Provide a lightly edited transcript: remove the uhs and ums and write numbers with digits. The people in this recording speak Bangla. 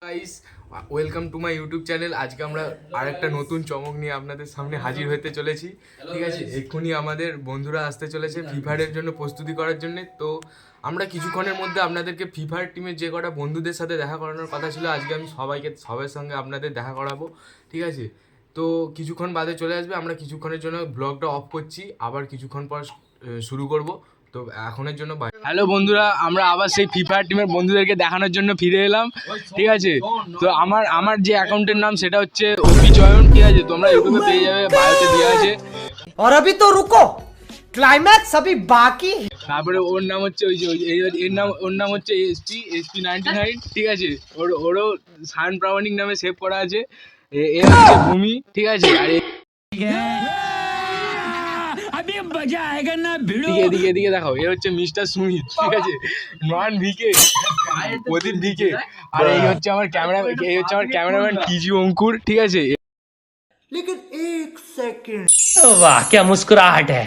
Guys, welcome to my YouTube channel. আজকে আমরা আরেকটা নতুন চমক নিয়ে আপনাদের সামনে হাজির হতে চলেছি। ঠিক আছে, এক্ষুনি আমাদের বন্ধুরা আসতে চলেছে ফ্রি ফায়ারের জন্য প্রস্তুতি করার জন্য। তো আমরা কিছুক্ষণের মধ্যে আপনাদেরকে ফ্রি ফায়ার টিমের যে কটা বন্ধুদের সাথে দেখা করানোর কথা ছিল, আজকে আমি সবার সঙ্গে আপনাদের দেখা করাবো। ঠিক আছে, তো কিছুক্ষণ বাদে চলে আসবে। আমরা কিছুক্ষণের জন্য ব্লগটা অফ করছি, আবার কিছুক্ষণ পর শুরু করব। তো এখনের জন্য বাই। হ্যালো বন্ধুরা, আমরা আবার সেই ফ্রি ফায়ার টিমের বন্ধুদেরকে দেখানোর জন্য ফিরে এলাম। ঠিক আছে, তো আমার যে অ্যাকাউন্টের নাম সেটা হচ্ছে ওপি চয়ন। ঠিক আছে, তোমরা ইউটিউবে পেয়ে যাবে, বায়োতে দেওয়া আছে। और अभी तो रुको, क्लाइमैक्स अभी बाकी। তারপরে ওর নাম হচ্ছে ওর নাম হচ্ছে এসপি 99। ঠিক আছে, ওরও সায়ন প্রামাণিক নামে সেভ করা আছে। এ হচ্ছে ভূমি। ঠিক আছে, আর এদিকে দেখাও, এ হচ্ছে মিস্টার সুমিত। ঠিক আছে, নয়ন ভিকে, প্রদীপ ভিকে, আর এই হচ্ছে আমার ক্যামেরাম্যান কিজি অঙ্কুর। ঠিক আছে, लेकिन एक सेकंड, वाह क्या मुस्कुराहट है।